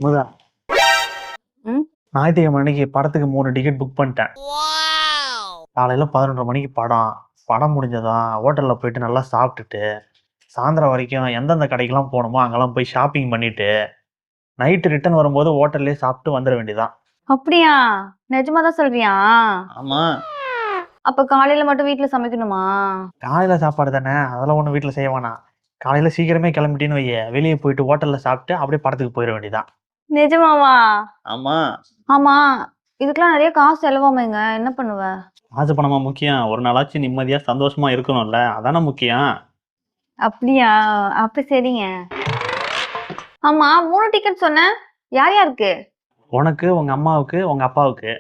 முதா ம் ஞாயிற்றுக்கிழமை அன்னைக்கு படத்துக்கு 3 டிக்கெட் புக் பண்ணிட்டேன். காலையில 11:30 மணிக்கு படம். படம் முடிஞ்சதும் ஹோட்டல்ல போயிட்டு நல்லா சாப்பிட்டுட்டு சாயந்தரம் வரைக்கும் எந்தெந்த கடைக்கெல்லாம் போகணுமோ அங்கெல்லாம் போய் ஷாப்பிங் பண்ணிட்டு நைட்டு ரிட்டர்ன் வரும்போது ஹோட்டல்லே சாப்பிட்டு வந்துட வேண்டியதான். அப்படியா? நிஜமா தான் சொல்றியா? ஆமா, அப்ப காலையில மட்டும் வீட்ல சமைக்கணுமா? காலையில சாப்பாடு தானே, அதெல்லாம் ஒன்றும் வீட்டில் செய்ய வேணாம். காலையில சீக்கிரமே கிளம்பிட்டின்னு வைய, வெளியே போயிட்டு ஹோட்டல்ல சாப்பிட்டு அப்படியே படத்துக்கு போயிட வேண்டியதான். நிஜமாவா? ஆமா, ஆமா. இதுக்கெல்லாம் நிறைய காசு செலவாமேங்க. என்ன பண்ணுவ? காசு பணமா முக்கியம்? ஒரு நாளாச்சும் நிம்மதியா சந்தோஷமா இருக்கணும்ல, அதானே முக்கியம். அப்படியா? அப்ப சரிங்க. ஆமா 3 டிக்கெட் சொன்ன? யார் யாருக்கு? உனக்கு, உங்க அம்மாவுக்கு, உங்க அப்பாவுக்கு.